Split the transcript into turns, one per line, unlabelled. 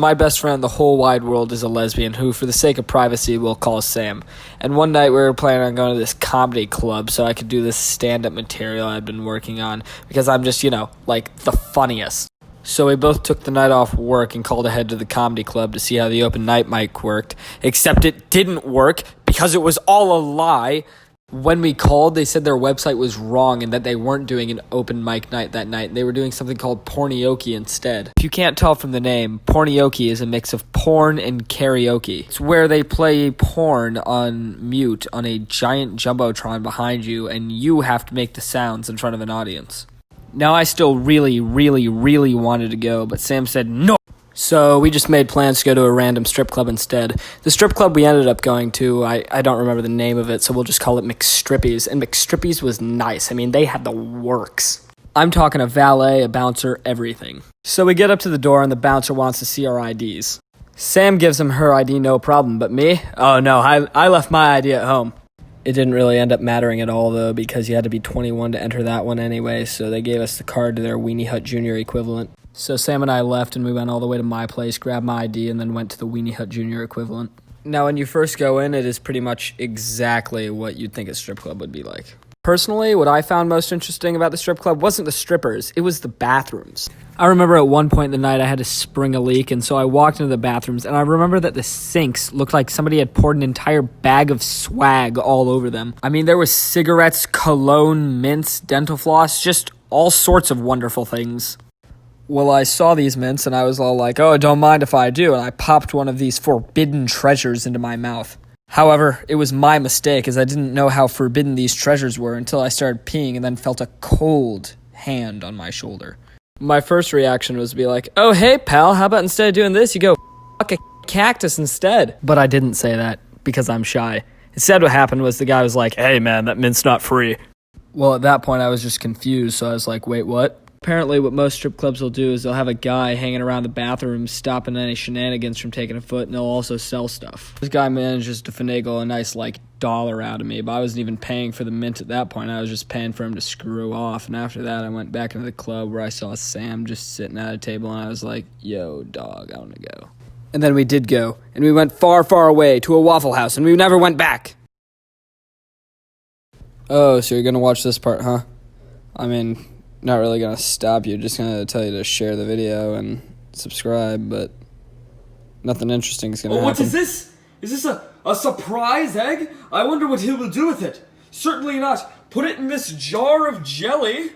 My best friend in the whole wide world is a lesbian who, for the sake of privacy, we'll call Sam. And one night we were planning on going to this comedy club so I could do this stand-up material I'd been working on because I'm just, like the funniest. So we both took the night off work and called ahead to the comedy club to see how the open night mic worked, except it didn't work because it was all a lie. When we called, they said their website was wrong and that they weren't doing an open mic night that night. They were doing something called Pornioke instead. If you can't tell from the name, Pornioke is a mix of porn and karaoke. It's where they play porn on mute on a giant jumbotron behind you, and you have to make the sounds in front of an audience. Now, I still really, really, really wanted to go, but Sam said no. So we just made plans to go to a random strip club instead. The strip club we ended up going to, I don't remember the name of it, so we'll just call it McStrippies. And McStrippies was nice. I mean, they had the works. I'm talking a valet, a bouncer, everything. So we get up to the door and the bouncer wants to see our IDs. Sam gives him her ID, no problem, but me? Oh no, I left my ID at home. It didn't really end up mattering at all, though, because you had to be 21 to enter that one anyway, so they gave us the card to their Weenie Hut Jr. equivalent. So Sam and I left, and we went all the way to my place, grabbed my ID, and then went to the Weenie Hut Jr. equivalent. Now, when you first go in, it is pretty much exactly what you'd think a strip club would be like. Personally, what I found most interesting about the strip club wasn't the strippers, it was the bathrooms. I remember at one point in the night I had to spring a leak, and so I walked into the bathrooms, and I remember that the sinks looked like somebody had poured an entire bag of swag all over them. I mean, there was cigarettes, cologne, mints, dental floss, just all sorts of wonderful things. Well, I saw these mints, and I was all like, oh, don't mind if I do, and I popped one of these forbidden treasures into my mouth. However, it was my mistake, as I didn't know how forbidden these treasures were until I started peeing and then felt a cold hand on my shoulder. My first reaction was to be like, oh, hey, pal, how about instead of doing this, you go fuck a cactus instead? But I didn't say that, because I'm shy. Instead, what happened was the guy was like, hey, man, that mint's not free. Well, at that point, I was just confused, so I was like, wait, what? Apparently, what most strip clubs will do is they'll have a guy hanging around the bathroom stopping any shenanigans from taking a foot, and they'll also sell stuff. This guy manages to finagle a nice, $1 out of me, but I wasn't even paying for the mint at that point. I was just paying for him to screw off, and after that, I went back into the club where I saw Sam just sitting at a table, and I was like, yo, dog, I want to go. And then we did go, and we went far, far away to a Waffle House, and we never went back. Oh, so you're gonna watch this part, huh? I mean, not really gonna stop you, just gonna tell you to share the video and subscribe, but nothing interesting is gonna happen.
What is this? Is this a surprise egg? I wonder what he will do with it. Certainly not put it in this jar of jelly.